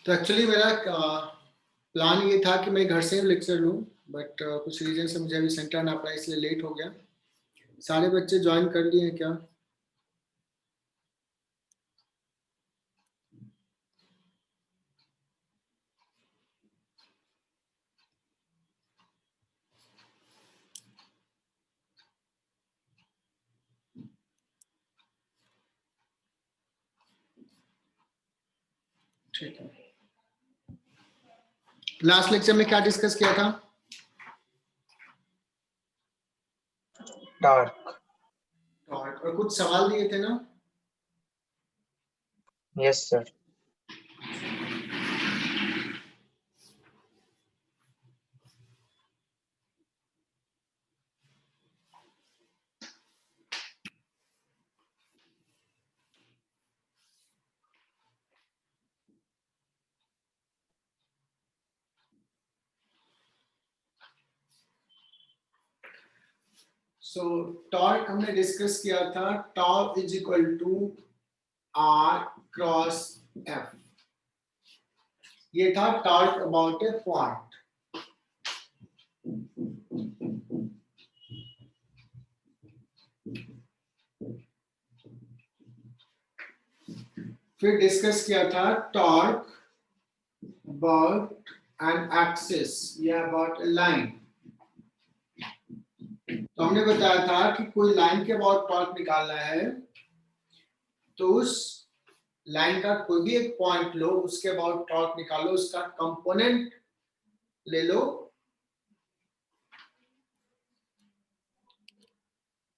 तो एक्चुअली मेरा प्लान ये था कि मैं घर से ही लेक्चर लूँ, बट कुछ रीजन से मुझे अभी सेंटर आना पड़ा, इसलिए लेट हो गया। सारे बच्चे ज्वाइन कर लिए हैं क्या? ठीक है। लास्ट लेक्चर में क्या डिस्कस किया था? टॉर्क। और कुछ सवाल दिए थे ना? Yes sir. सो टॉर्क हमने डिस्कस किया था, torque is equal to R cross F. ये था टॉर्क अबाउट ए पॉइंट। फिर डिस्कस किया था टॉर्क अबाउट एन एक्सिस या अबाउट ए लाइन। तो हमने बताया था कि कोई लाइन के अबाउट टॉर्क निकालना है तो उस लाइन का कोई भी एक पॉइंट लो, उसके अबाउट टॉर्क निकालो, उसका कंपोनेंट ले लो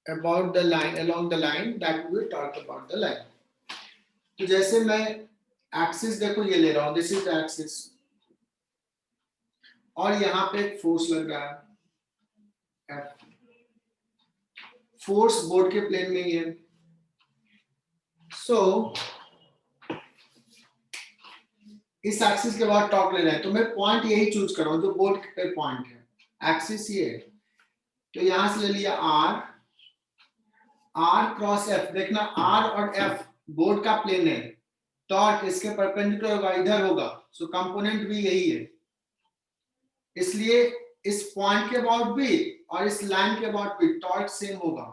about the line, along the line, that we will talk about the line. तो जैसे मैं एक्सिस देखो ये ले रहा हूं, दिस इज द एक्सिस, और यहां पे एक फोर्स लग रहा है F। फोर्स बोर्ड के प्लेन में ही है। सो इस एक्सिस के बाद टॉर्क ले रहे हैं, तो मैं पॉइंट यही चूज कर रहा हूं जो बोर्ड पे पॉइंट है, एक्सिस ये है। तो यहां से ले लिया R, R क्रॉस F। देखना R और F बोर्ड का प्लेन है, टॉर्क इसके परपेंडिकुलर होगा, इधर होगा, सो कंपोनेंट भी यही है। इसलिए इस पॉइंट के अबाउट भी और इस लाइन के अबाउट भी टॉर्क सेम होगा।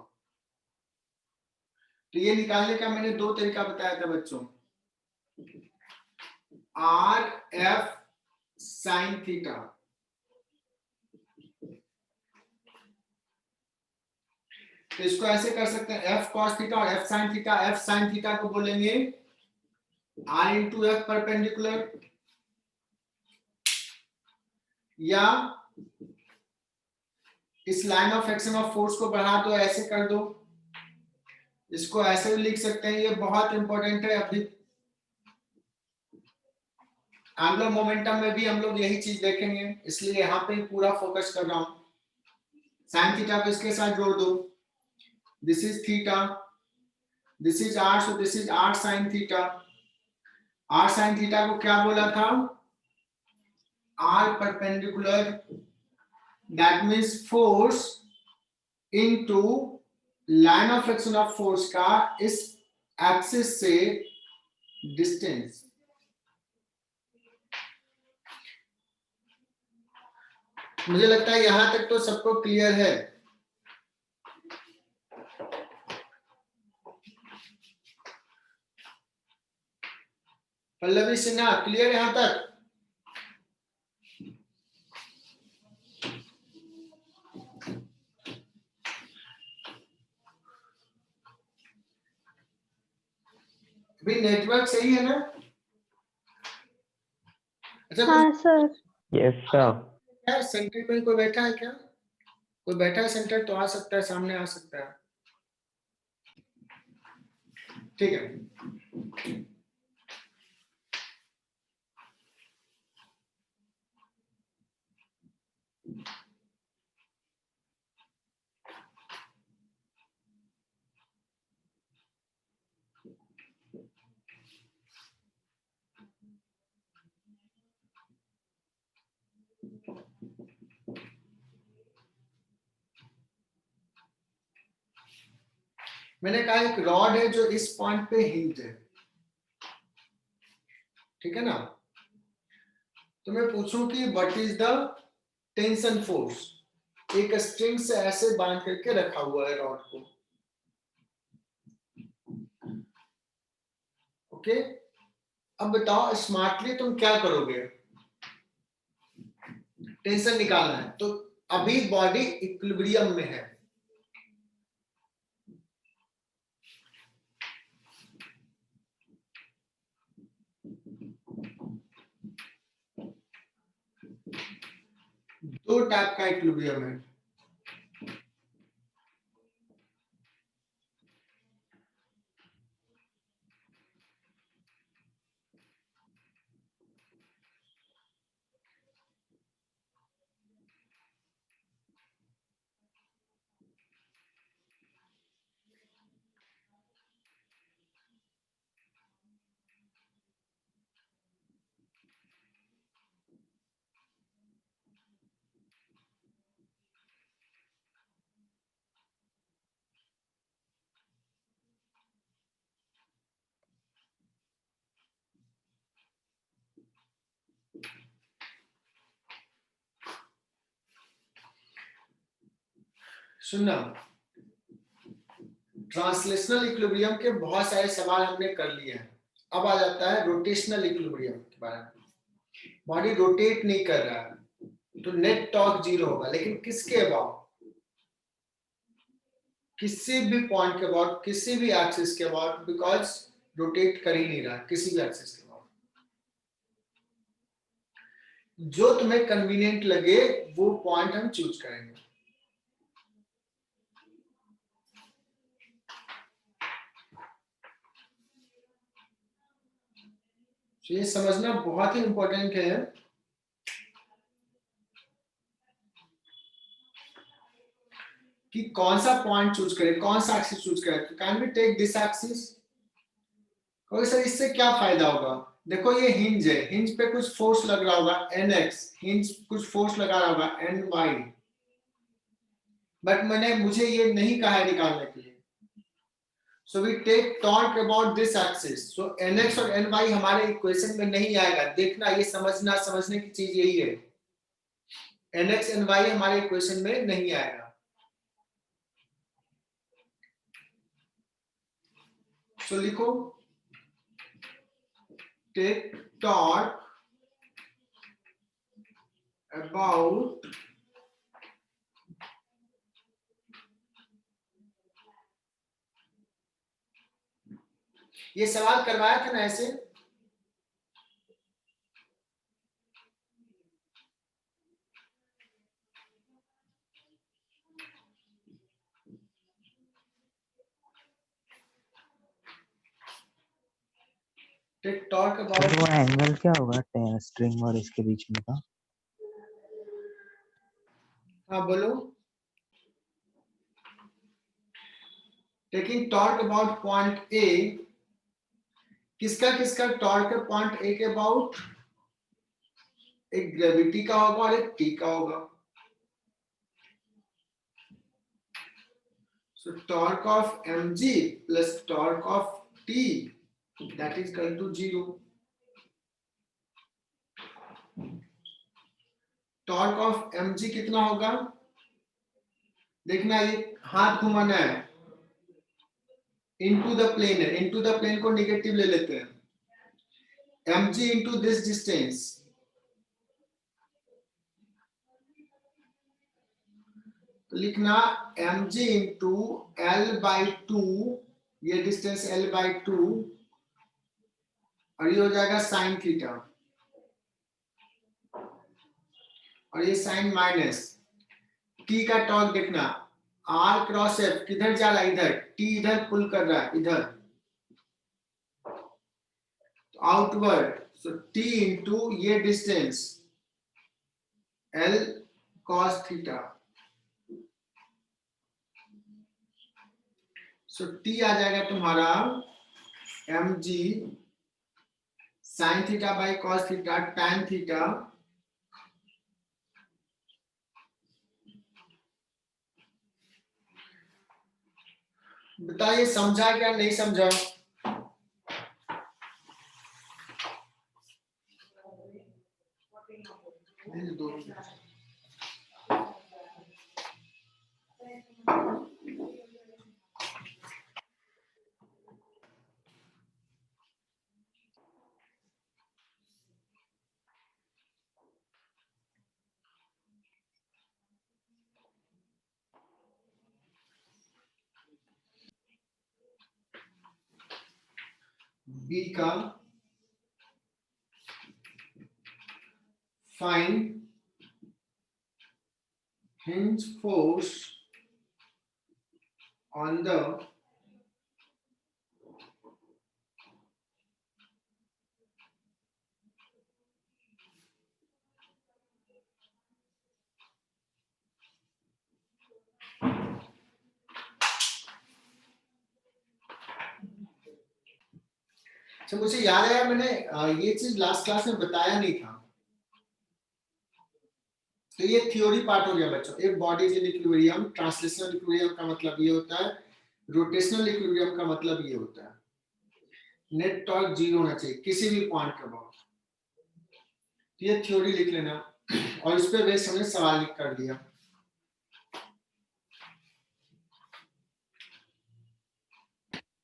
तो ये निकालने का मैंने दो तरीका बताया था बच्चों, आर एफ साइन थीटा। तो इसको ऐसे कर सकते हैं, एफ कॉस थीटा और F sine theta. F sine theta को बोलेंगे आर इंटू एफ परपेंडिकुलर, या इस line of action of force को बढ़ा दो, ऐसे कर दो। इसको ऐसे भी लिख सकते हैं, ये बहुत इंपॉर्टेंट है। अभी एंगुलर मोमेंटम में भी हम लोग यही चीज देखेंगे, इसलिए यहाँ पे पूरा फोकस कर रहा हूं। साइन थीटा को इसके साथ जोड़ दो, this is theta, this is R, so this is R sine theta. R sine theta को क्या बोला था? R perpendicular, that means force into line of action of force का इस एक्सिस से डिस्टेंस। मुझे लगता है यहां तक तो सबको क्लियर है। पल्लवी सिन्हा, क्लियर यहां तक? भी नेटवर्क सही है ना? अच्छा, हाँ सर। Yes sir. क्या सेंटर में कोई बैठा है क्या? कोई बैठा है सेंटर तो आ सकता है, सामने आ सकता है। ठीक है। मैंने कहा एक रॉड है जो इस पॉइंट पे हिंज है, ठीक है ना? तो मैं पूछूं कि what is the tension force, एक स्ट्रिंग से ऐसे बांध करके रखा हुआ है रॉड को, ओके। अब बताओ स्मार्टली तुम क्या करोगे, टेंशन निकालना है, तो अभी बॉडी इक्विलिब्रियम में है, दो टाइप का इक्विलिब्रियम है। सुनना, ट्रांसलेशनल इक्विलिब्रियम के बहुत सारे सवाल हमने कर लिए हैं। अब आ जाता है रोटेशनल इक्विलिब्रियम के बारे में। बॉडी रोटेट नहीं कर रहा है तो नेट टॉर्क जीरो होगा, लेकिन किसके अबाउट, किसी भी पॉइंट के अबाउट, किसी भी एक्सिस के अबाउट, बिकॉज रोटेट कर ही नहीं रहा किसी भी एक्सिस के अबाउट। जो तुम्हें कन्वीनियंट लगे वो पॉइंट हम चूज करेंगे। तो ये समझना बहुत ही इंपॉर्टेंट है कि कौन सा पॉइंट चूज करें, कौन सा एक्सिस चूज करें। तो can we take this axis, कहोगे सर इससे क्या फायदा होगा। देखो ये हिंज है, हिंज पे कुछ फोर्स लग रहा होगा NX, हिंज कुछ फोर्स लगा रहा होगा NY, बट मुझे ये नहीं कहा है निकालने के लिए। So we take talk about this axis. So NX और NY हमारे इक्वेशन में नहीं आएगा। देखना, ये समझने की चीज यही है, NX NY हमारे इक्वेशन में नहीं आएगा। So लिखो take talk about ये सवाल करवाया था ना ऐसे, टेक टॉक अबाउट। वो एंगल क्या होगा स्ट्रिंग और इसके बीच में का? हाँ बोलो। Taking talk about point A, किसका किसका टॉर्क है पॉइंट ए के अबाउट, एक ग्रेविटी का होगा और एक टी का होगा। So torque of mg plus torque of t, that is equal to 0. Torque of mg कितना होगा, देखना ये हाथ घुमाना है, into the plane है, into the plane को नेगेटिव ले लेते हैं, mg into this distance, तो लिखना mg into l by 2, ये डिस्टेंस l by 2 और ये हो जाएगा साइन थीटा, और ये साइन माइनस टी का टॉर्क देखना, आर क्रॉस एफ किधर जा रहा है, इधर, टी इधर पुल कर रहा है इधर, आउटवर्ड, सो टी इंटू ये distance L cos theta, so T आ जाएगा तुम्हारा M G sine theta by cos theta tan theta, बताइए समझा क्या नहीं समझा। बी का find hinge force on the अच्छा, मुझे याद है मैंने ये चीज लास्ट क्लास में बताया नहीं था। तो ये थ्योरी पार्ट हो गया बच्चों। एक body in equilibrium, translational equilibrium का मतलब ये होता है, रोटेशनल इक्विलिब्रियम का मतलब ये होता है नेट टॉर्क जीरो होना चाहिए किसी भी पॉइंट के बाद। तो ये थ्योरी लिख लेना और इस पे बेस हमने सवाल लिख कर दिया।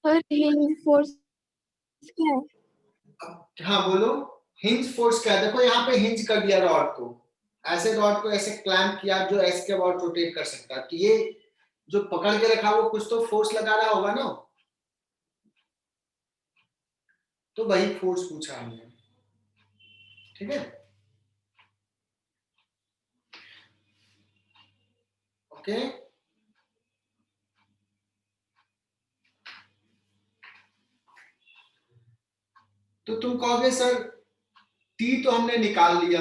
हिंज फोर्स क्या है? हाँ बोलो, हिंज फोर्स क्या है? देखो यहाँ पे हिंज कर दिया रॉड को, ऐसे रॉड को ऐसे क्लैंप किया जो एस के अबाउट रोटेट कर सकता है। तो ये जो पकड़ के रखा वो कुछ तो फोर्स लगा रहा होगा ना, तो वही फोर्स पूछा हमने। ठीक है, ओके। तो तुम कहोगे सर टी तो हमने निकाल लिया,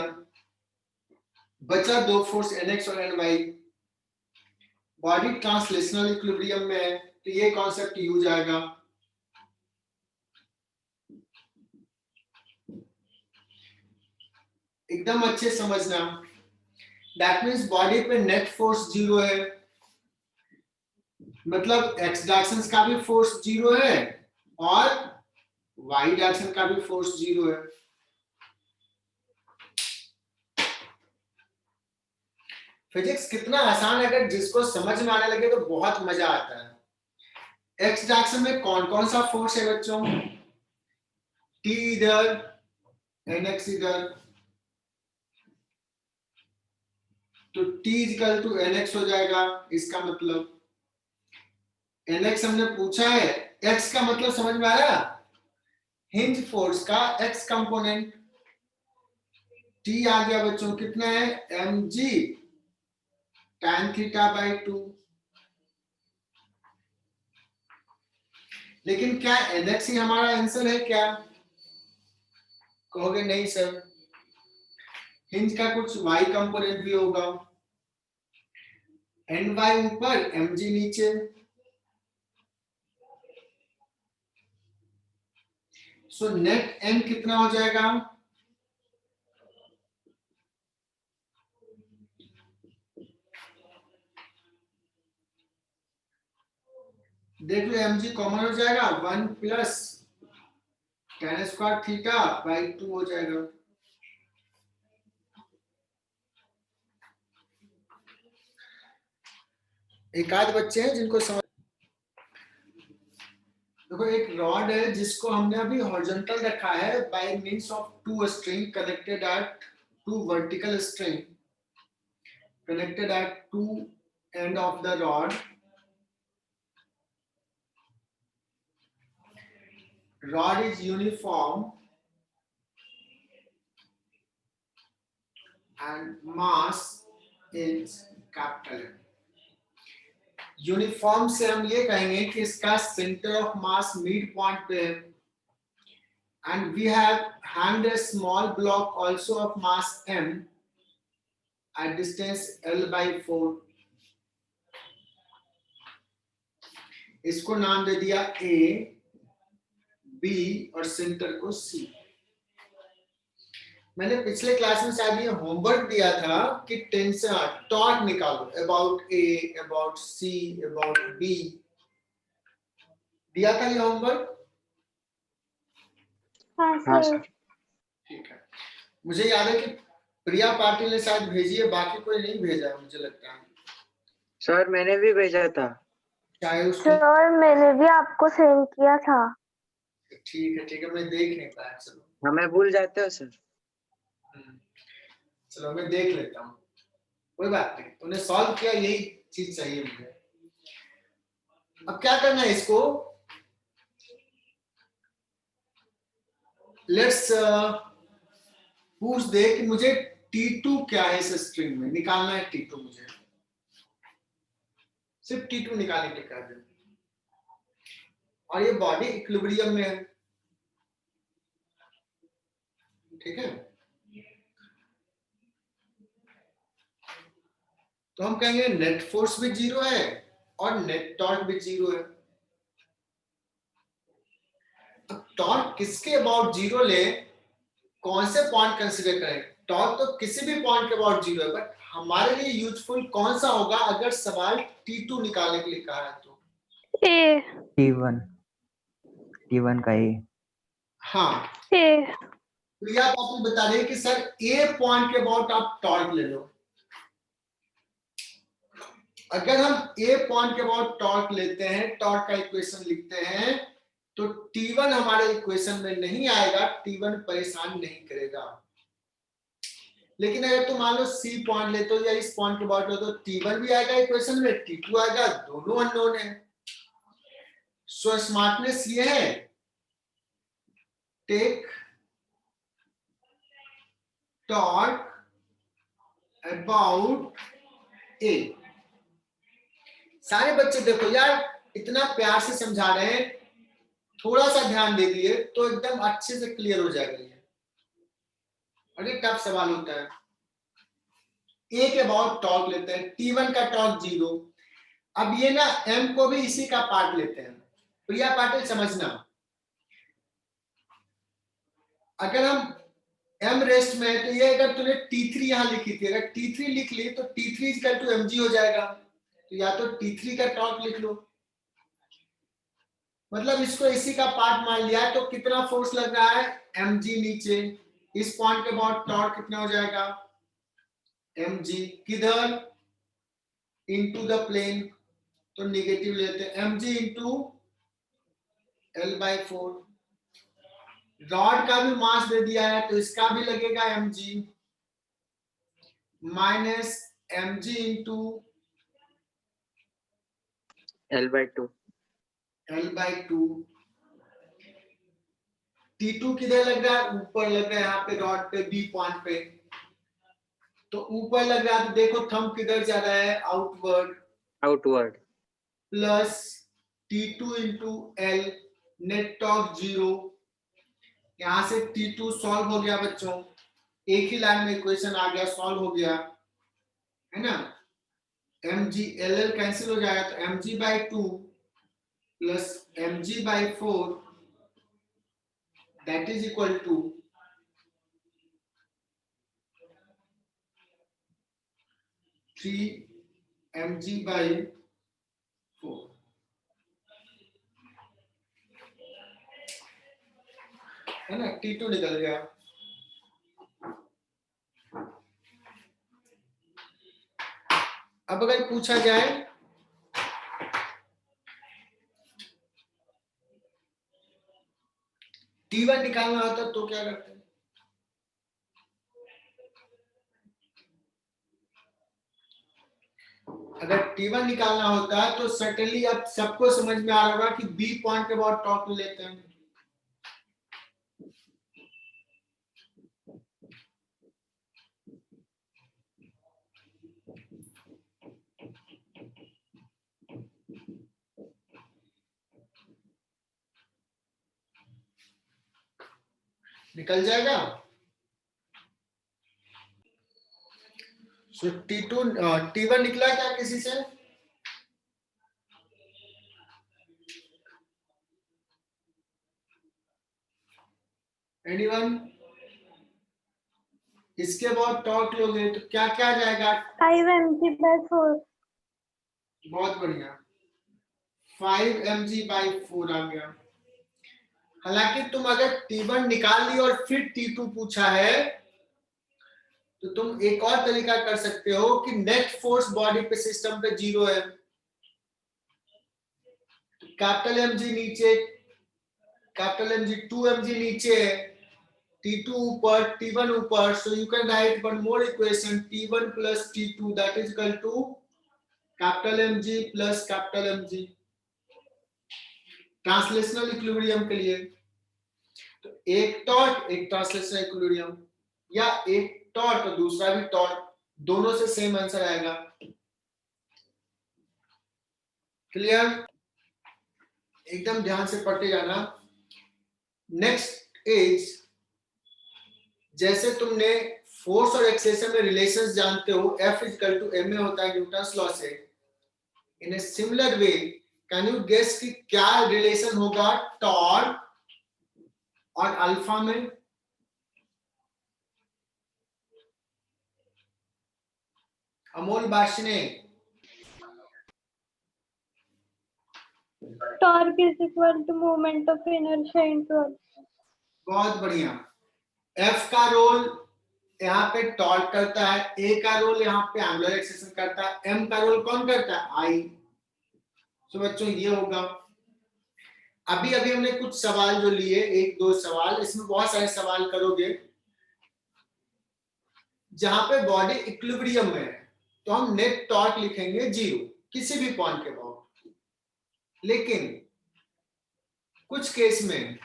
बचा दो फोर्स एनएक्स और एनवाई। बॉडी ट्रांसलेशनल इक्विलिब्रियम में है तो ये कॉन्सेप्ट यूज आएगा। एकदम अच्छे समझना, दैट मींस बॉडी पे नेट फोर्स जीरो है, मतलब एक्स डायरेक्शन का भी फोर्स जीरो है और वाई डायरेक्शन का भी फोर्स जीरो है। फिजिक्स कितना आसान है, अगर जिसको समझ में आने लगे तो बहुत मजा आता है। एक्स डायरेक्शन में कौन कौन सा फोर्स है बच्चों? टी इधर, एनएक्स इधर, तो T इक्वल टू एनएक्स हो जाएगा। इसका मतलब एनएक्स हमने पूछा है, एक्स का मतलब समझ में आया, हिंज फोर्स का एक्स कंपोनेंट। T आ गया बच्चों, कितना है? mg tan theta by 2। लेकिन क्या एनएक्स ही हमारा आंसर है क्या? कहोगे नहीं सर, हिंज का कुछ y कंपोनेंट भी होगा, ny ऊपर mg नीचे। सो नेट n कितना हो जाएगा? देख लो, mg कॉमन हो जाएगा, 1 plus tan square theta by 2 हो जाएगा। एक आध बच्चे हैं जिनको समझ। देखो एक रॉड है जिसको हमने अभी हॉरिजॉन्टल रखा है by means of two string connected at two vertical string connected at two end of the rod. Rod is uniform and mass is capital M. Uniform से हम ये कहेंगे कि इसका centre of mass mid point पे है, and we have hanged a small block also of mass m at distance l by 4. इसको नाम दे दिया a, b और सेंटर को c। मैंने पिछले क्लास में शायद ये होमवर्क दिया था कि टेंशन टॉर्क निकालो about a, about c, about b। दिया था ये होमवर्क? हाँ हाँ सर। सर। ठीक है, मुझे याद है कि प्रिया पाटिल ने शायद भेजी है, बाकी कोई नहीं भेजा है मुझे लगता है। सर मैंने भी भेजा था। चाहे उसको, सर मैंने भी आपको सेंड किया था। ठीक है, मैं देख नहीं पाया। चलो हमें भूल जाते हो सर। चलो मैं देख लेता हूँ, कोई बात नहीं, तूने सॉल्व किया, यही चीज चाहिए मुझे। अब क्या करना है इसको, लेट्स पूछ दे कि मुझे T2 क्या है इस स्ट्रिंग में, निकालना है T2 मुझे, सिर्फ T2 निकालने के कर दे, और ये बॉडी इक्विलिब्रियम में है, ठीक है। तो हम कहेंगे नेट फोर्स भी 0 है और नेट टॉर्क भी 0 है। अब टॉर्क किसके अबाउट 0 ले, कौन से पॉइंट कंसीडर करें? टॉर्क तो किसी भी पॉइंट के अबाउट 0 है, बट हमारे लिए यूजफुल कौन सा होगा अगर सवाल T2 निकालने के लिए कहा है तो? ए T1 का ए। हाँ, ए प्रिया पाटिल बता रही है कि सर ए पॉइंट के अबाउट आप टॉर्क ले लो। अगर हम ए पॉइंट के अबाउट टॉर्क लेते हैं, टॉर्क का इक्वेशन लिखते हैं, तो T1 हमारे इक्वेशन में नहीं आएगा, T1 परेशान नहीं करेगा। लेकिन अगर तुम मान लो सी पॉइंट लेते हो या इस पॉइंट के अबाउट लो, तो T1 भी आएगा इक्वेशन में, T2 आएगा, दोनों अननोन है। सो स्मार्टनेस ये है, टेक टॉर्क अबाउट ए। सारे बच्चे देखो यार, इतना प्यार से समझा रहे हैं, थोड़ा सा ध्यान दे दिए तो एकदम अच्छे से क्लियर हो जाएगा ये। अरे टफ सवाल होता है। ए के अबाउट टॉर्क लेते हैं, T1 का टॉर्क 0। अब ये ना M को भी इसी का पार्ट लेते हैं। प्रिया पाटिल समझना, अगर हम M रेस्ट में है तो ये अगर तूने T3 यहां लिखी थी, अगर T3 लिख ली तो T3 इक्वल टू mg हो जाएगा, तो या तो T3 का टॉर्क लिख लो, मतलब इसको इसी का पार्ट मान लिया है। तो कितना फोर्स लग रहा है, mg नीचे, इस पॉइंट के बाद टॉर्क कितना हो जाएगा, mg किधर, इनटू द प्लेन, तो निगेटिव लेते हैं, mg इनटू L/4। रॉड का भी मास दे दिया है तो इसका भी लगेगा mg minus mg into L/2। L/2। T2 किधर लग रहा है, ऊपर लग रहा है, यहाँ पे रॉड पे बी पॉइंट पे, तो ऊपर लग रहा है, तो देखो थंब किधर जा रहा है, outward, plus T2 into L, net torque 0। यहां से T2 सॉल्व हो गया बच्चों, एक ही लाइन में इक्वेशन आ गया, सॉल्व हो गया, है ना। mg LL कैंसिल हो जाएगा, तो mg/2 plus mg/4 that is equal to 3 mg/4, है ना। T2 निकल गया। अब अगर पूछा जाए T1 निकालना होता तो क्या करते हैं? अगर T1 निकालना होता है तो सर्टेनली अब सबको समझ में आ रहा होगा कि बी पॉइंट के बाद टॉप लेते हैं। निकल जाएगा। सो T1 निकला क्या किसी से? एनीवन? इसके बाद टॉर्क लोगे तो क्या क्या आ जाएगा? 5 mg/4। बहुत बढ़िया, 5 mg/4 आ गया। हालांकि तुम अगर T1 निकाल ली और फिर T2 पूछा है तो तुम एक और तरीका कर सकते हो कि नेट फोर्स बॉडी पे सिस्टम पे 0 है, कैपिटल एम जी नीचे, कैपिटल एम जी 2 mg नीचे है, T2 ऊपर, T1 ऊपर, so you can write one more equation T1 plus T2 that is equal to capital Mg plus capital Mg, translational equilibrium के लिए। तो एक टॉर्क एक ट्रांसलेशनल इक्विलिब्रियम, या एक टॉर्क और दूसरा भी टॉर्क, दोनों से सेम आंसर आएगा। क्लियर? एकदम ध्यान से पढ़ते जाना। नेक्स्ट इज, जैसे तुमने फोर्स और एक्सेलरेशन में रिलेशंस जानते हो, F इक्वल टू ma होता है न्यूटन्स लॉ से। In a similar way can you guess कि क्या रिलेशन होगा टॉर्क और अल्फा में? Amol बाशने, Torque is equal to moment of inertia into alpha. बहुत बढ़िया। F का रोल यहाँ पे टॉर्क करता है, A का रोल यहाँ पे एंगुलर एक्सेलरेशन करता है, M का रोल कौन करता है? I। तो बच्चों ये होगा। अभी अभी हमने कुछ सवाल जो लिए, एक दो सवाल, इसमें बहुत सारे सवाल करोगे जहां पे बॉडी इक्विलिब्रियम में है, तो हम नेट टॉर्क लिखेंगे 0 किसी भी पॉइंट के बाद। लेकिन कुछ केस में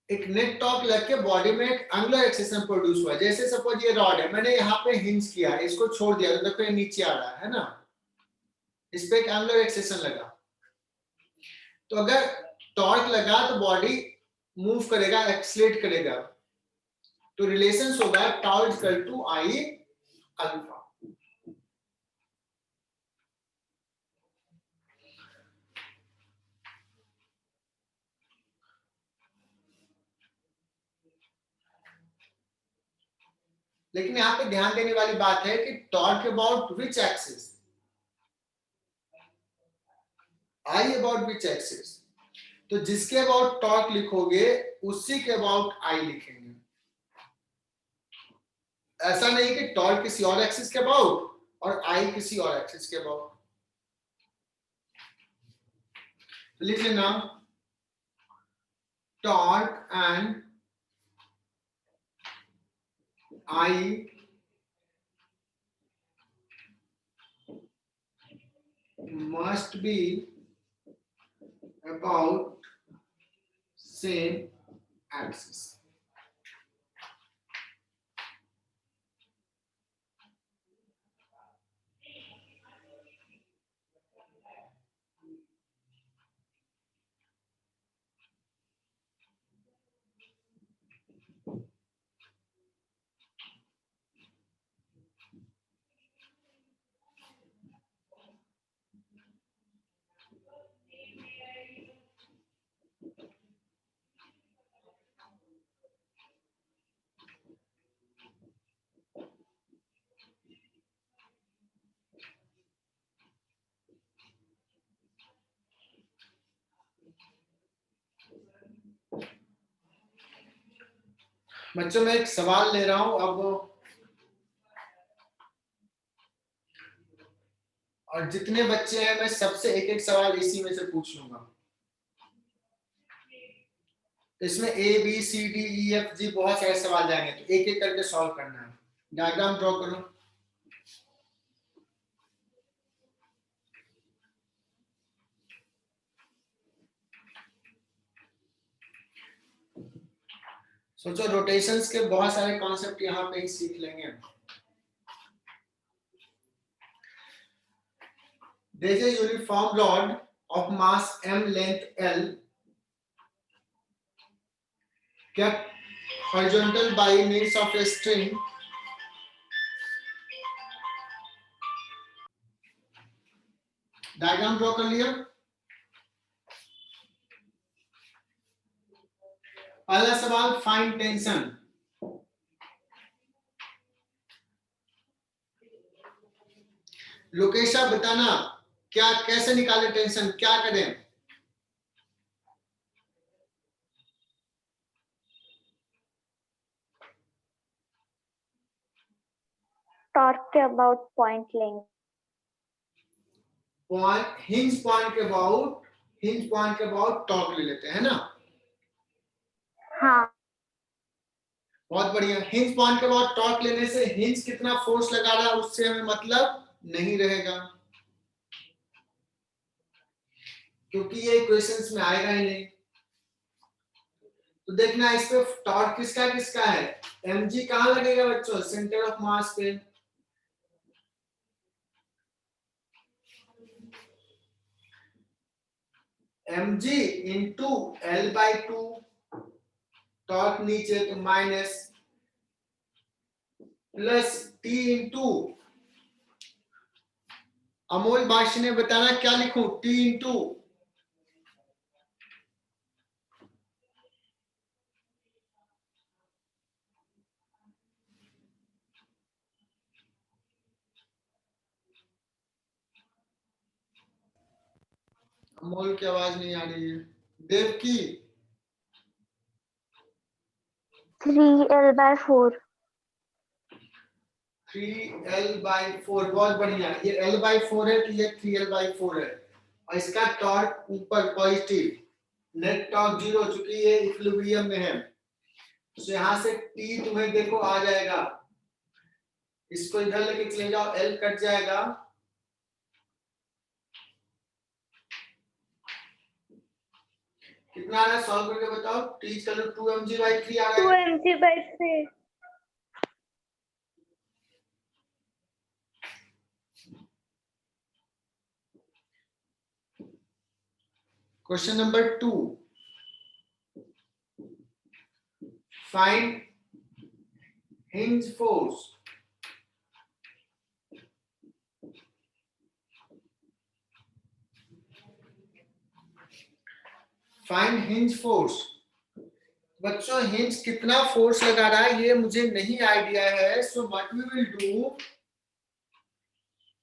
एक नेट टॉर्क लग के बॉडी में एक एंगुलर एक्सेलरेशन प्रोड्यूस हुआ। जैसे सपोज ये रॉड है, मैंने यहाँ पे हिंज किया, इसको छोड़ दिया तो देखो ये नीचे आ रहा है ना, इस पे एक एंगुलर एक्सेलरेशन लगा। तो अगर टॉर्क लगा तो बॉडी मूव करेगा, एक्सलेट करेगा, तो रिलेशन होगा tau equal to I alpha. लेकिन यहाँ पे ध्यान देने वाली बात है कि torque about which axis, I about which axis. तो जिसके अबाउट टॉर्क लिखोगे उसी के अबाउट आई लिखेंगे। ऐसा नहीं कि टॉर्क किसी और एक्सिस के अबाउट और आई किसी और एक्सिस के अबाउट। तो लिख लेना torque and I must be about same axis. बच्चों मैं एक सवाल ले रहा हूं अब, और जितने बच्चे हैं मैं सबसे एक एक सवाल इसी में से पूछ लूंगा। इसमें A B C D E F G बहुत सारे सवाल जाएंगे, तो एक एक करके सॉल्व करना है। डायग्राम ड्रॉ करो। सोचो रोटेशंस के बहुत सारे कॉन्सेप्ट यहाँ पे ही सीख लेंगे। There is a uniform rod of mass m, length L, kept horizontal by means of a string. Diagram draw कर लिया। पहला सवाल फाइंड टेंशन। लोकेशा बताना क्या, कैसे निकाले टेंशन, क्या करें? टॉर्क के अबाउट पॉइंट लेंगे। पॉइंट हिंज पॉइंट के अबाउट टॉर्क ले लेते हैं, है ना? हाँ, बहुत बढ़िया। हिंज पॉइंट के बाद टॉर्क लेने से हिंज कितना फोर्स लगा रहा है उससे हमें मतलब नहीं रहेगा, क्योंकि ये इक्वेशंस में आएगा ही नहीं। तो देखना इस पे टॉर्क किसका किसका है। mg कहां लगेगा बच्चों? सेंटर ऑफ मास पे। mg इंटू L/2, टॉर्क नीचे तो minus, plus T into Amol Bashi ने बताना क्या लिखूं? T इंटू अमोल की आवाज नहीं आ रही है। देव की 3L/4। 3L/4, बहुत बढ़िया। ये L/4 है तो ये 3L/4 है, और इसका टॉर्क ऊपर पॉजिटिव, नेट टॉर्क 0, चूंकि ये इक्विलिब्रियम में है। तो यहाँ से T तुम्हें देखो आ जाएगा, इसको इधर लेके चले जाओ, L कट जाएगा, कितना आ रहा है सॉल्व करके बताओ। T चलो 2mg/3 आ रहा है। 2mg/3। Question number 2, find hinge force. Find hinge force. बच्चों हिंज कितना फोर्स लगा रहा है ये मुझे नहीं आइडिया है, so what we will do,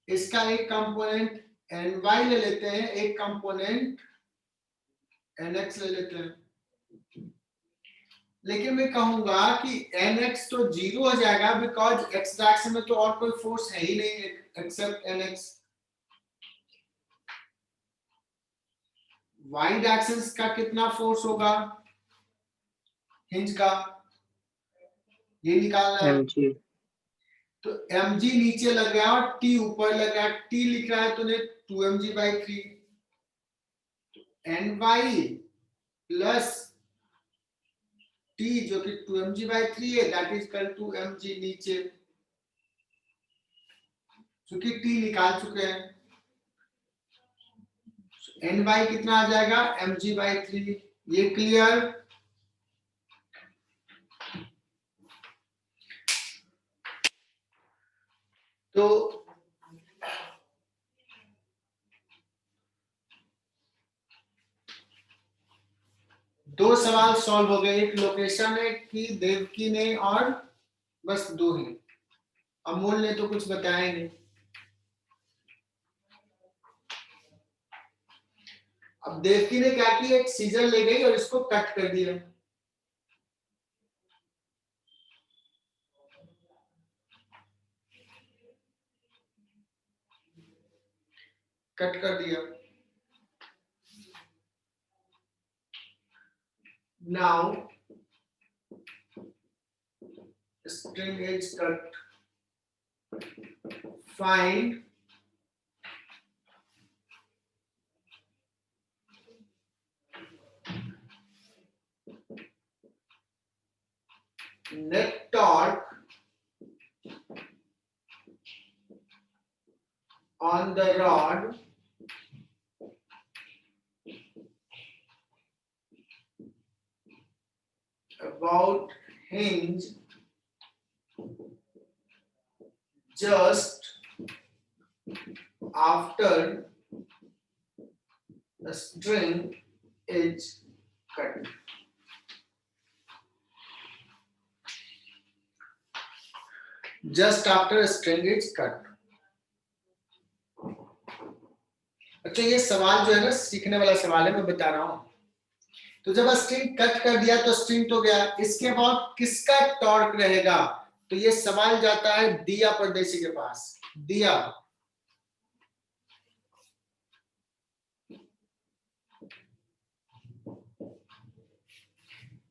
इसका एक कंपोनेंट Ny ले लेते हैं, एक कंपोनेंट Nx ले लेते हैं। लेकिन मैं कहूंगा कि Nx तो 0 हो जाएगा, बिकॉज x डायरेक्शन में तो और कोई फोर्स है ही नहीं एक्सेप्ट Nx। y डायरेक्शन का कितना फोर्स होगा हिंज का, ये निकालना है। mg तो mg नीचे लग गया और t ऊपर लग गया, t लिख रहा है तूने 2mg/3, ny प्लस t जो कि 2mg/3 है, that is equal to mg नीचे, क्योंकि t निकाल चुके हैं। ny कितना आ जाएगा? mg/3। ये क्लियर? तो दो सवाल सॉल्व हो गए, एक लोकेशन ने की, देवकी ने, और बस 2 हैं। अमोल ने तो कुछ बताया ही नहीं। अब देवकी ने क्या किया, एक सीजर ले गई और इसको कट कर दिया। कट कर दिया। Now string is cut. Find net torque on the rod about hinge just after the string is cut. Just after a string is cut. अच्छा ये सवाल जो है ना सीखने वाला सवाल है, मैं बता रहा हूं। तो जब स्ट्रिंग कट कर दिया तो स्ट्रिंग तो गया, इसके बाद किसका टॉर्क रहेगा? तो ये सवाल जाता है दिया परदेशी के पास। दिया,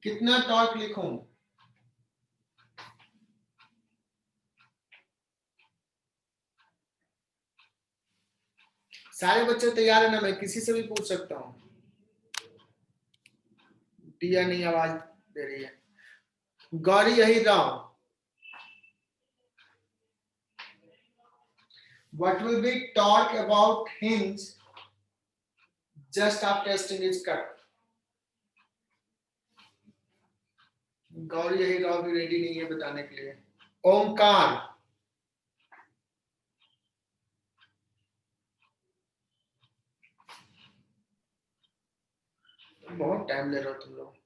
कितना टॉर्क लिखूं? सारे बच्चे तैयार है ना? मैं किसी से भी पूछ सकता हूं। दिया नहीं आवाज दे रही है। गौरी यही Rao, what will be torque about hinge just after testing is cut? Gauri यही राव भी रेडी नहीं है बताने के लिए। ओमकार, बहुत टाइम ले रहे हो तुम लोग।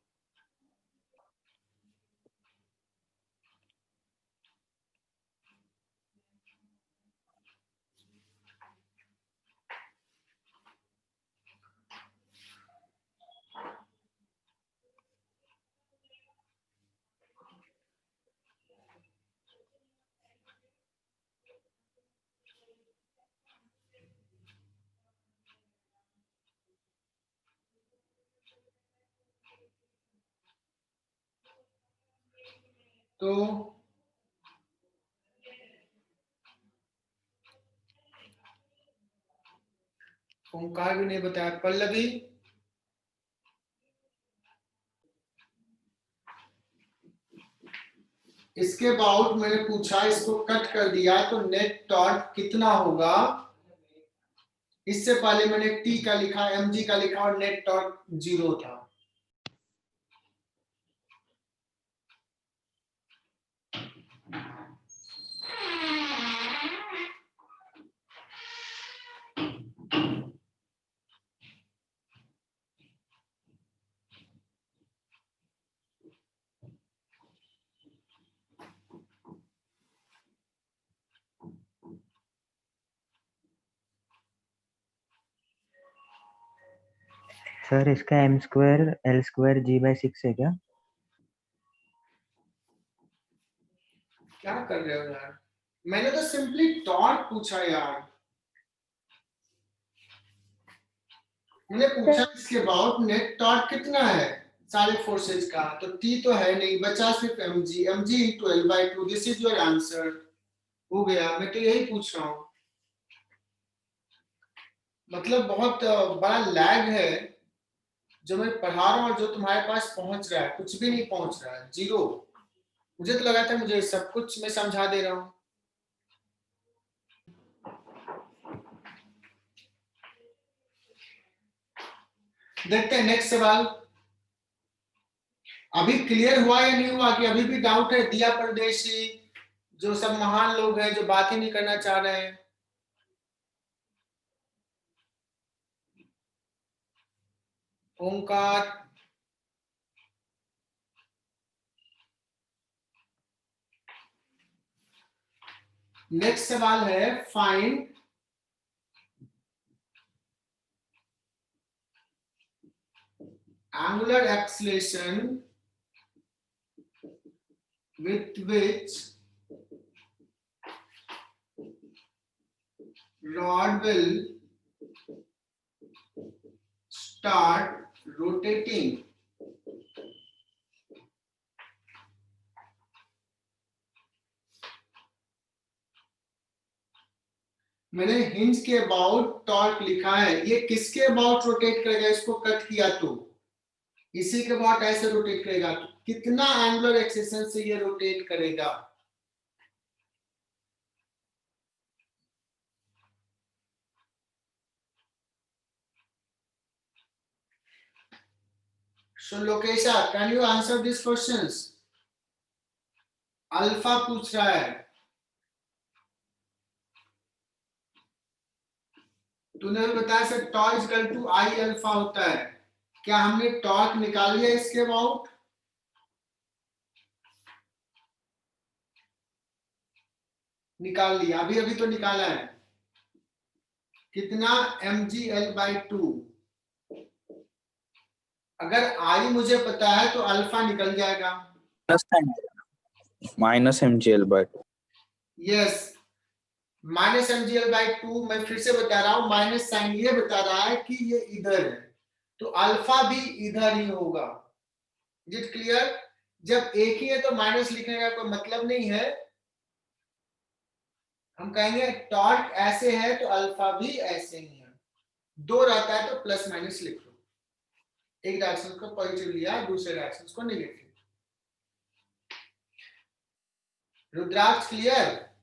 तो ओमकार भी नहीं बताया। पल्लवी, इसके अबाउट मैंने पूछा, इसको कट कर दिया तो नेट टॉर्क कितना होगा? इससे पहले मैंने टी का लिखा, mg का लिखा और नेट टॉर्क 0 था। सर इसका m square l square g/6 है क्या? क्या कर रहे हो यार? मैंने तो सिंपली टॉर्क पूछा यार। मैंने पूछा इसके अबाउट नेट टॉर्क कितना है सारे फोर्सेज का, तो टी तो है नहीं, बचा सिर्फ mg। mg into l/2, this is your answer. हो गया, मैं तो यही पूछ रहा हूँ। मतलब बहुत बड़ा लैग है जो मैं पढ़ा रहा हूँ और जो तुम्हारे पास पहुंच रहा है, कुछ भी नहीं पहुंच रहा है, 0। मुझे तो लगा था मुझे सब कुछ मैं समझा दे रहा हूँ। देखते हैं नेक्स्ट सवाल। अभी क्लियर हुआ या नहीं हुआ कि अभी भी डाउट है? दिया परदेशी, जो सब महान लोग हैं जो बात ही नहीं करना चाह रहे हैं। ओंकार, नेक्स्ट सवाल है find angular acceleration with which rod will start rotating. मैंने हिंज के अबाउट टॉर्क लिखा है, ये किसके अबाउट रोटेट करेगा? इसको कट किया तो इसी के अबाउट ऐसे रोटेट करेगा, तो कितना एंगुलर एक्सेलेरेशन से ये रोटेट करेगा? So Lokesha, can you answer these questions? Alpha पूछ रहा है, तूने भी बताया sir tau equal to I alpha होता है। क्या हमने टॉर्क निकाल लिया इसके अबाउट? निकाल लिया, अभी अभी तो निकाला है। कितना? mgl/2। अगर आई मुझे पता है तो अल्फा निकल जाएगा। Plus sign minus mgl/2। Yes, minus mgl/2। मैं फिर से बता रहा हूं, माइनस साइन ये बता रहा है कि ये इधर है, तो अल्फा भी इधर ही होगा। Is it clear? जब एक ही है तो माइनस लिखने का कोई मतलब नहीं है। हम कहेंगे टॉर्क ऐसे है तो अल्फा भी ऐसे ही है। दो रहता है तो प्लस माइनस लिख लो। एक डायरेक्शन को पॉजिटिव लिया, दूसरे डायरेक्शन को negative. Rudraksh clear?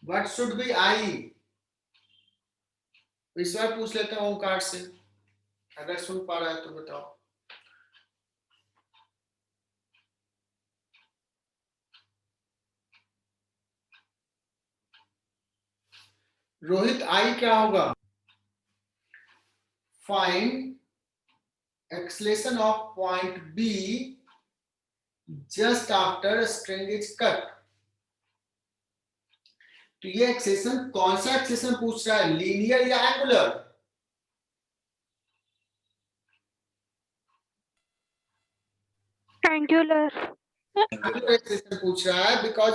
What should be I? इस बार पूछ लेता हूं ओंकार से, अगर सुन पा रहा है तो बताओ। रोहित, आई क्या होगा? Find acceleration of point be just after string is cut. तो ये एक्सेशन कौन सा एक्सेशन पूछ रहा है, लीनियर या एंगुलर? Angular. एंगुलर एक्सेशन पूछ रहा है, बिकॉज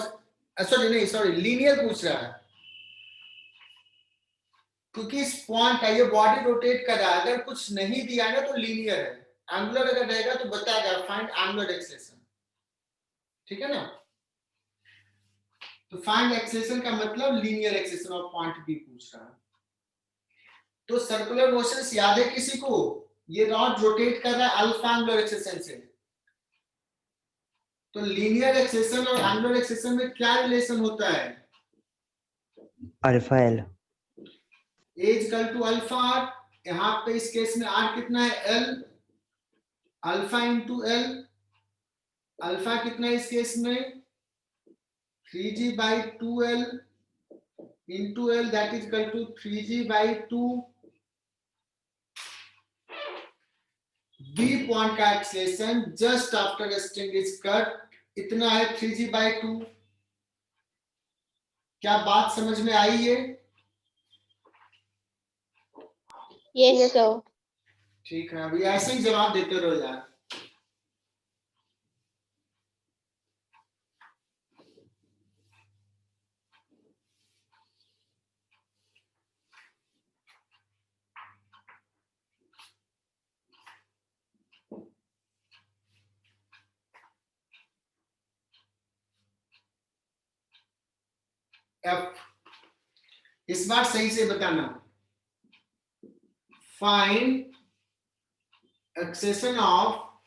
सॉरी लीनियर पूछ रहा है, क्योंकि इस पॉइंट का ये बॉडी रोटेट कर रहा है। अगर कुछ नहीं दिया है ना तो लीनियर है, एंगुलर अगर रहेगा तो बताएगा फाइंड एंगुलर एक्सेशन, ठीक है ना? तो फाइंड एक्सेशन का मतलब linear acceleration of point B पूछ रहा है। तो सर्कुलर मोशंस याद है किसी को? ये रॉड रोटेट कर रहा है अल्फा एंगुलर एक्सेशन से। तो लीनियर एक्सेशन और एंगुलर एक्सेशन में क्या रिलेशन होता है? Alpha l. A equal to alpha r. यहां पे इस केस में आर कितना है? L. Alpha into l. Alpha कितना है इस केस में? 3g/2l into l, that is equal to 3g/2। B point का acceleration just after string is cut इतना है 3g/2। क्या बात समझ में आई है? Yes, sir. ठीक है, अभी ऐसे ही जवाब देते रहो यार। एफ, इस बार सही से बताना। Find acceleration of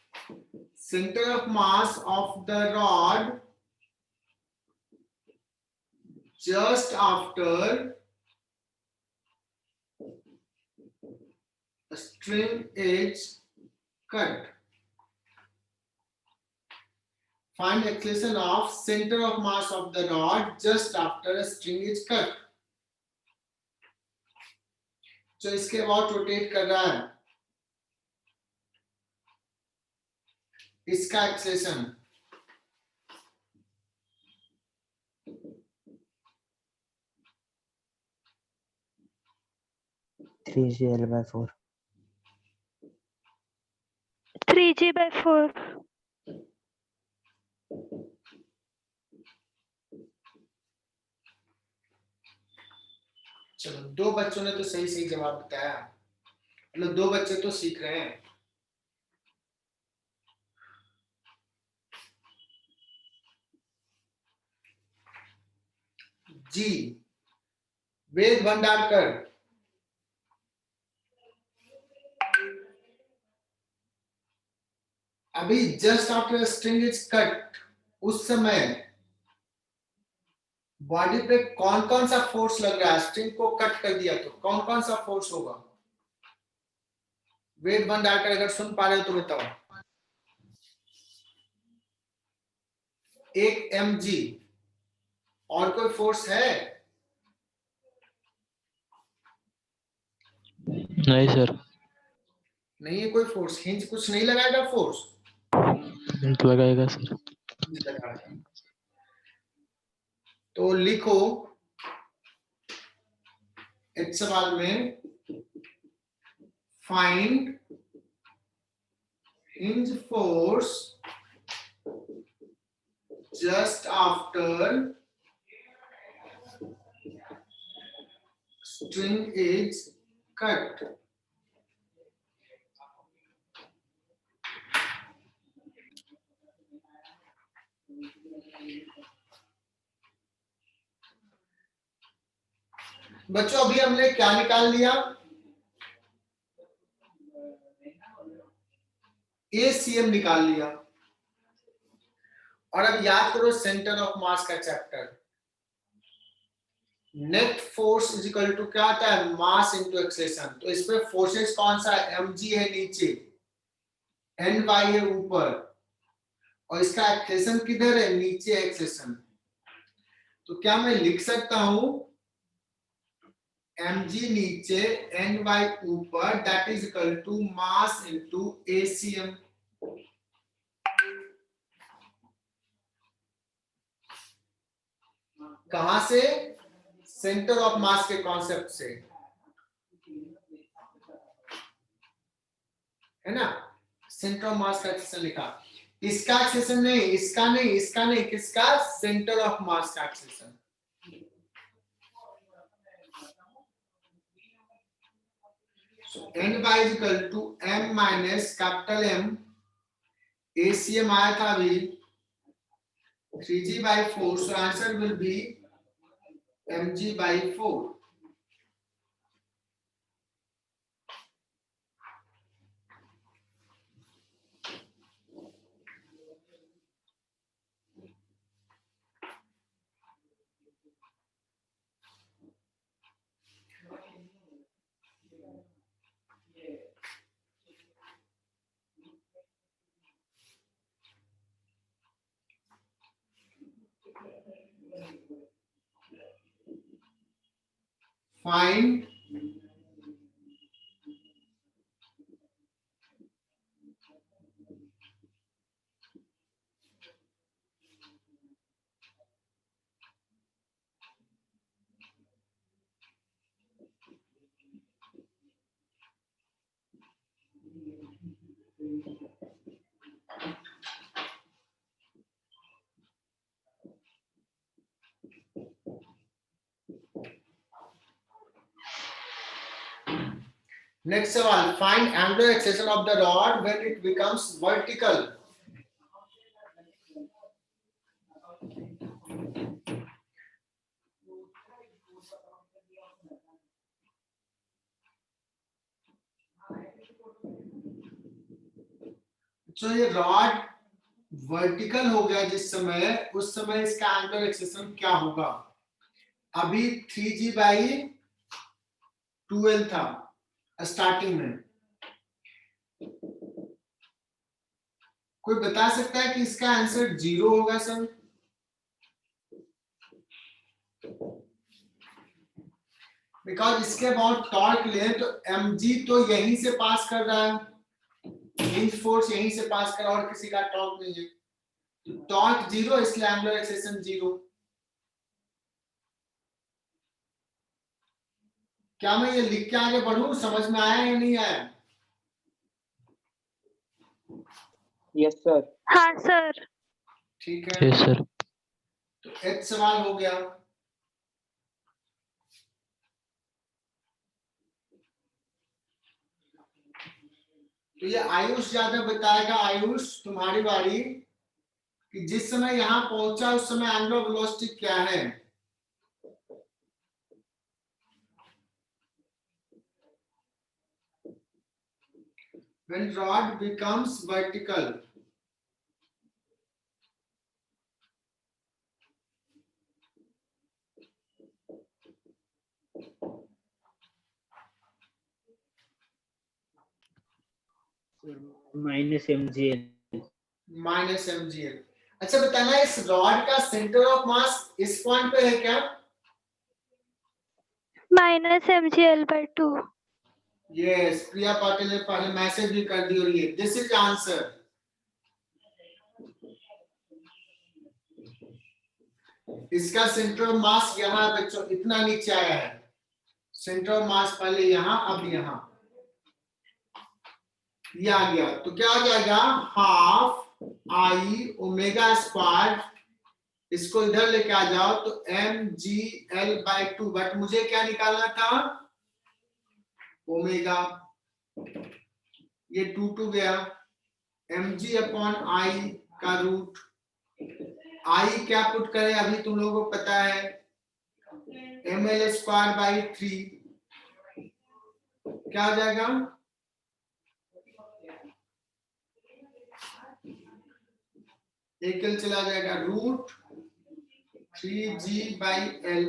centre of mass of the rod just after a string is cut. Find acceleration of center of mass of the rod just after a string is cut. जो इसके बाद rotate कर रहा है, इसका acceleration. Three G L by 4। 3g/4. चलो, दो बच्चों ने तो सही सही जवाब बताया, मतलब दो बच्चे तो सीख रहे हैं। जी, वेद भंडारकर। अभी just after string is cut, उस समय बॉडी पे कौन कौन सा फोर्स लग रहा है? स्ट्रिंग को कट कर दिया तो कौन कौन सा फोर्स होगा? वेद भंडारकर, अगर सुन पा रहे हो तो बताओ। एक mg, और कोई फोर्स है? नहीं सर। नहीं है कोई फोर्स। हिंज कुछ नहीं लगाएगा फोर्स? लगाएगा सर। लगाएगा। तो लिखो इस सवाल में find hinge force just after string is cut. बच्चों अभी हमने क्या निकाल लिया? ACM निकाल लिया। और अब याद करो सेंटर ऑफ मास का chapter. Net force is equal to क्या आता है? Mass into acceleration. तो इसमें फोर्सेस कौन सा है? mg है नीचे, ny है ऊपर, और इसका एक्सेलेरेशन किधर है? नीचे एक्सेलेरेशन। तो क्या मैं लिख सकता हूं mg नीचे ny ऊपर, that is equal to mass into ACM। कहां से? सेंटर ऑफ मास के कॉन्सेप्ट से, है ना? सेंटर ऑफ मास का एक्सेलेरेशन लिखा। इसका एक्सेलेरेशन नहीं, इसका नहीं, इसका नहीं, किसका? सेंटर ऑफ मास का acceleration. ny is equal to m minus capital M, ACM आया था अभी 3g/4, so answer will be mg/4। Find next सवाल, find angular acceleration of the rod when it becomes vertical। तो ये rod vertical हो गया जिस समय, उस समय इसका एंगुलर एक्सेलेरेशन क्या होगा? अभी 3g/2l था स्टार्टिंग में। कोई बता सकता है कि इसका आंसर 0 होगा सर? बिकॉज इसके अबाउट टॉर्क ले तो mg तो यहीं से पास कर रहा है, हिंज फोर्स यहीं से पास कर रहा है, और किसी का टॉर्क नहीं है। तो टॉर्क 0, इसलिए एंगुलर एक्सेलेरेशन 0। क्या मैं ये लिख के आगे बढ़ूं? समझ में आया या नहीं आया? Yes sir. हाँ सर। ठीक है, यस सर। तो एक सवाल हो गया। तो ये आयुष ज्यादा बताएगा। आयुष तुम्हारी बारी, कि जिस समय यहां पहुंचा उस समय एंगुलर वेलोसिटी क्या है? When rod becomes vertical, -mgl। -mgl। अच्छा बताना, इस रॉड का सेंटर ऑफ मास इस पॉइंट पे है क्या? -mgl/2। यस, प्रिया पाटिल ने पहले मैसेज भी कर दी, और ये दिस इज आंसर। इसका सेंटर ऑफ मास यहाँ है बच्चों, इतना नीचे आया है। सेंटर ऑफ मास पहले यहाँ, अब यहाँ। ये आ गया तो क्या हो जाएगा हाफ आई ओमेगा स्क्वायर, इसको इधर लेके आ जाओ तो mgl/2, बट मुझे क्या निकालना था ओमेगा, ये 2 गया mg/i का रूट, आई क्या पुट करें अभी तुम लोगों को पता है ml²/3 क्या हो जाएगा एकल चला जाएगा रूट 3g/l।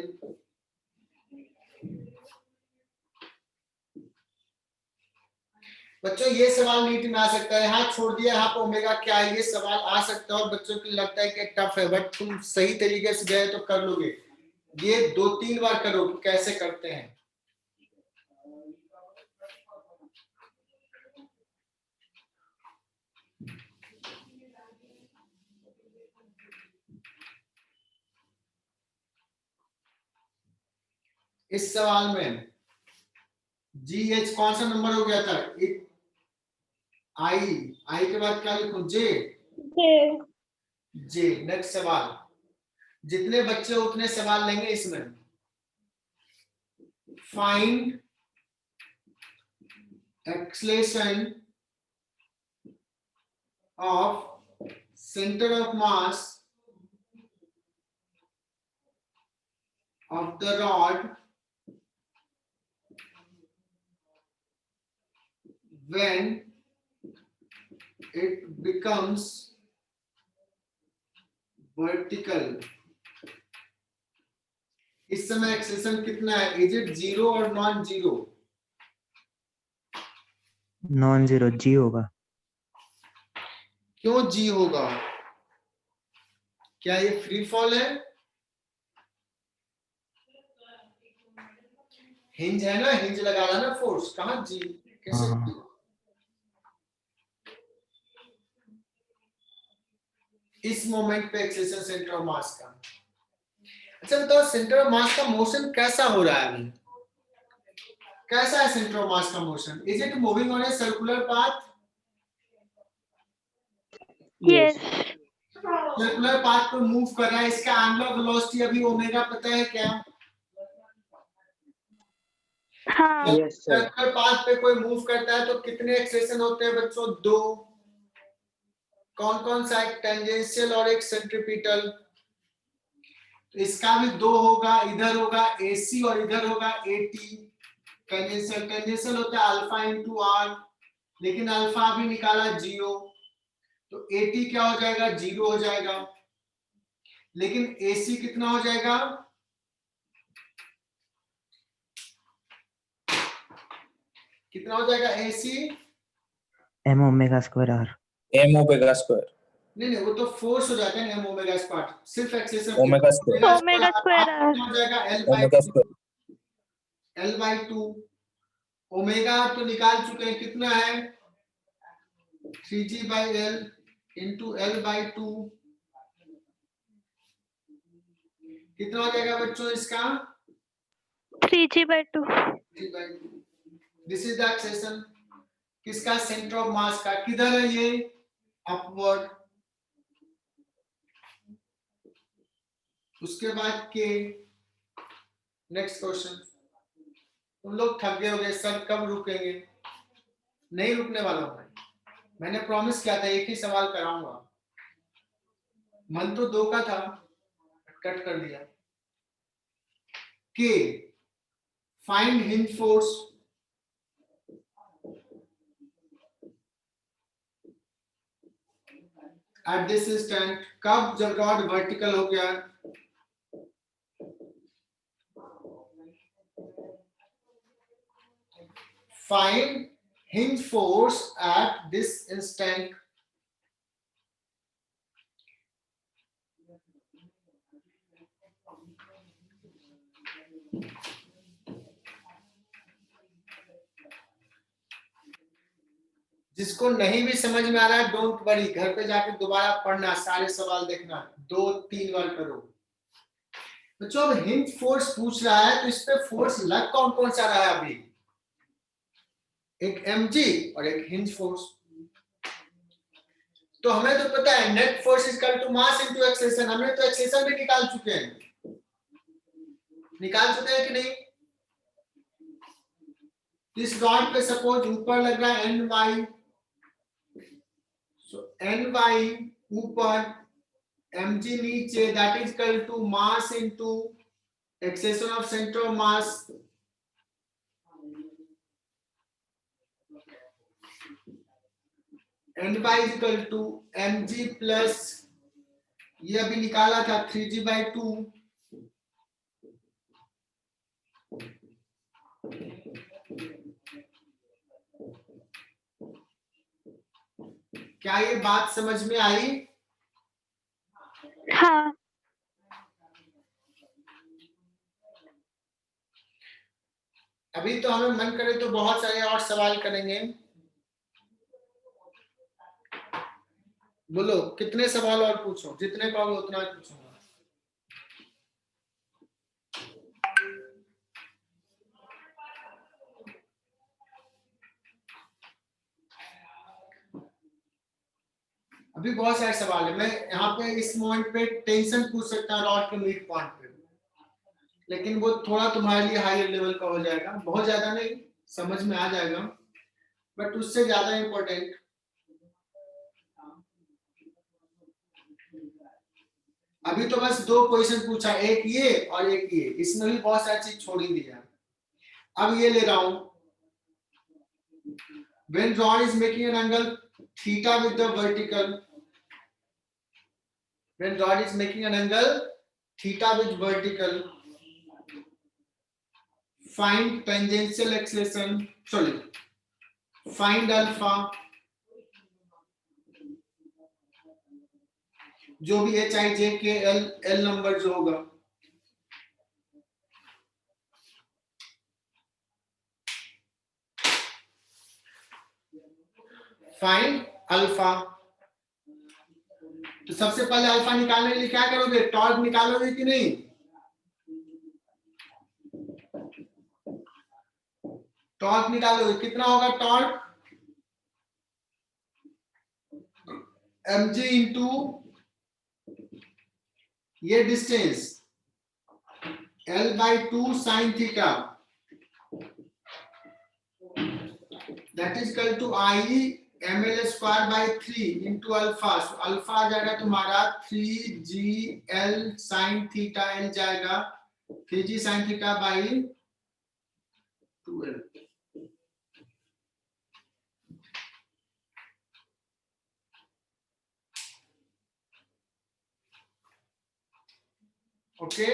बच्चों ये सवाल नीट में आ सकता है, यहाँ छोड़ दिया यहाँ पे ओमेगा क्या है, ये सवाल आ सकता है और बच्चों को लगता है कि टफ है, बट तुम सही तरीके से गए तो कर लोगे। ये 2-3 बार करो कि कैसे करते हैं। इस सवाल में GH कौन सा नंबर हो गया था, आई के बाद क्या लिखूं जे, नेक्स्ट सवाल, जितने बच्चे उतने सवाल लेंगे इसमें। Find acceleration of centre of mass of the rod when it becomes vertical। इस समय एक्सेलेरेशन कितना है, इज इट 0 और नॉन जीरो? नॉन जीरो, जी होगा। क्यों जी होगा, क्या ये फ्री फॉल है? हिंज है ना, हिंज लगा रहा ना फोर्स, कहाँ जी कैसे हाँ। जी? इस मोमेंट पे एक्सेलरेशन सेंटर ऑफ मास का। अच्छा बताओ सेंटर ऑफ मास का मोशन कैसा हो रहा है अभी, कैसा है सेंटर ऑफ मास का motion, is it moving on a circular path? Yes. Circular path पे मूव कर रहा है, इसका एंगुलर वेलोसिटी अभी ओमेगा पता है क्या? हाँ. Yes, sir. सर्कुलर पाथ पे कोई मूव करता है तो कितने एक्सेलरेशन होते हैं बच्चों, 2। कौन कौन सा, एक टेंजेंशियल और एक सेंट्रीपिटल। तो इसका भी 2 होगा, इधर होगा AC और इधर होगा AT। टेंजेंशियल होता है अल्फा इंटू आर, लेकिन अल्फा भी निकाला 0, तो AT क्या हो जाएगा 0 हो जाएगा, लेकिन AC कितना हो जाएगा, कितना हो जाएगा AC? M omega square r. m omega square, नहीं वो तो फोर्स हो जाता है ना, ओमेगा स्क्वायर सिर्फ acceleration omega square, omega square r. हो जाएगा ओमेगा स्क्वायर, L/2। ओमेगा तो निकाल चुके हैं, कितना है 3g/l इंटू L/2, कितना हो जाएगा बच्चों इसका 3g/2. 3/2। This is the acceleration किसका, सेंटर ऑफ मास का, किधर है ये, अपवर्ड। उसके बाद के नेक्स्ट क्वेश्चन, तुम लोग थक गए होगे सर कब रुकेंगे, नहीं रुकने वाला हूं मैंने प्रॉमिस किया था एक ही सवाल कराऊंगा, मन तो 2 का था कट कर दिया। के find hinge force at this instant, कब जब रॉड वर्टिकल हो गया, find hinge force at this instant। जिसको नहीं भी समझ में आ रहा है डोंट वरी, घर पे जाके दोबारा पढ़ना, सारे सवाल देखना, 2-3 बार करो। बच्चों अब हिंज फोर्स पूछ रहा है तो इस पे फोर्स लग कौन कौन सा रहा है अभी, एक mg और एक हिंज फोर्स। तो हमें तो पता है net force is equal to mass into acceleration, हमने तो एक्सेलरेशन भी निकाल चुके हैं कि नहीं। इस रॉड पे सपोज ऊपर लग रहा है ny, सो ny ऊपर mg नीचे, that is equal to mass into acceleration of centre of mass. ny is equal to mg plus ये अभी निकाला था 3g/2 क्या ये बात समझ में आई? हाँ। अभी तो हमें मन करे तो बहुत सारे और सवाल करेंगे। बोलो कितने सवाल और पूछो, जितने कहोगे उतना पूछूंगा। अभी बहुत सारे सवाल है। मैं यहाँ पे इस मोमेंट पे टेंशन पूछ सकता हूँ रॉड के मिड पॉइंट पे, लेकिन वो थोड़ा तुम्हारे लिए हायर लेवल का हो जाएगा, बहुत ज्यादा नहीं, समझ में आ जाएगा, बट उससे ज्यादा इंपॉर्टेंट अभी तो बस दो क्वेश्चन पूछा, एक ये और एक ये, इसमें भी बहुत सारी चीज छोड़ ही दिया। अब ये ले रहा हूं, when rod is making an angle theta with the vertical, when rod is making an angle theta with vertical, find tangential acceleration, sorry, find alpha, जो भी h i j k l number जो होगा, find alpha. तो सबसे पहले alpha निकालने के लिए क्या करोगे, टॉर्क निकालोगे कि नहीं? टॉर्क निकालोगे, कितना होगा टॉर्क? mg इंटू ये distance l/2 sine theta, that is equal to i ml²/3 into alpha. So alpha आ जाएगा तुम्हारा 3gl साइन थीटा, l जाएगा 3g sign theta by 2l। Okay,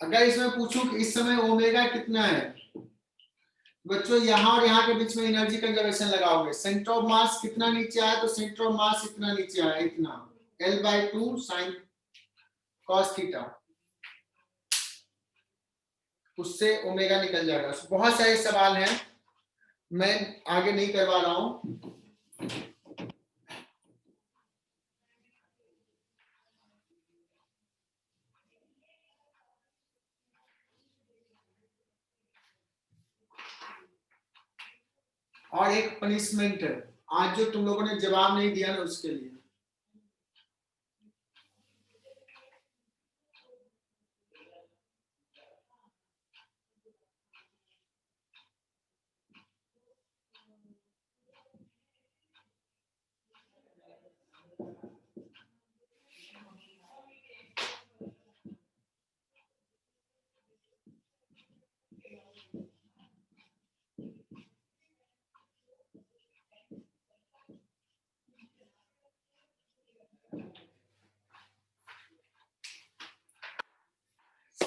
अगर इसमें पूछूं कि इस समय ओमेगा कितना है, बच्चों यहाँ और यहाँ के बीच में एनर्जी कंजर्वेशन लगाओगे। सेंटर ऑफ मास कितना नीचे आया, तो सेंटर ऑफ मास इतना नीचे आया, इतना l/2 साइन कॉस थीटा, उससे ओमेगा निकल जाएगा। बहुत सारे सवाल हैं, मैं आगे नहीं करवा रहा हूं। और एक पनिशमेंट है आज जो तुम लोगों ने जवाब नहीं दिया ना, उसके लिए।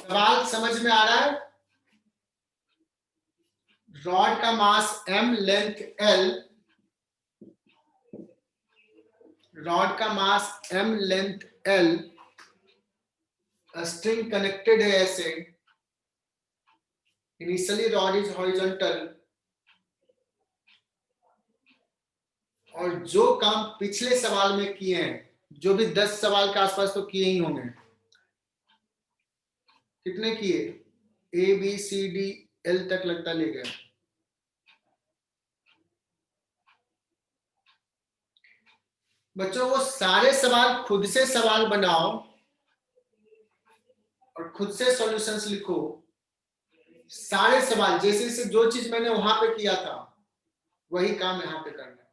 सवाल समझ में आ रहा है? रॉड का मास m, लेंथ l, रॉड का मास m, length l, string connected है ऐसे, इनिशियली रॉड इज हॉरिजॉन्टल, और जो काम पिछले सवाल में किए हैं, जो भी 10 सवाल के आसपास तो किए ही होंगे, कितने किए? ABCDL तक लगता ले गया। बच्चों वो सारे सवाल खुद से सवाल बनाओ और खुद से सॉल्यूशंस लिखो। सारे सवाल जैसे जैसे जो चीज मैंने वहां पे किया था वही काम यहाँ पे करना है।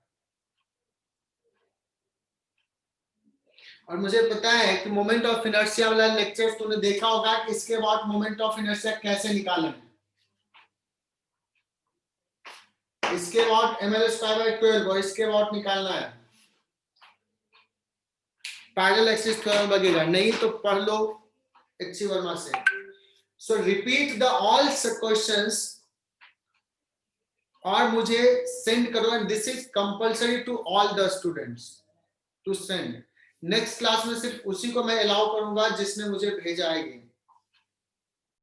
और मुझे पता है कि मोमेंट ऑफ इनर्शिया वाला लेक्चर तूने देखा होगा कि इसके बाद मोमेंट ऑफ इनर्शिया कैसे निकालें। इसके बाद ml²/12 और इसके बाद निकालना है। पैरेलल एक्सिस थ्योरम लगेगा, नहीं तो पढ़ लो HC वर्मा से। So repeat the all questions और मुझे सेंड करो, and this is compulsory to all the students to send. Next class में सिर्फ उसी को मैं अलाउ करूंगा जिसने मुझे भेजा है।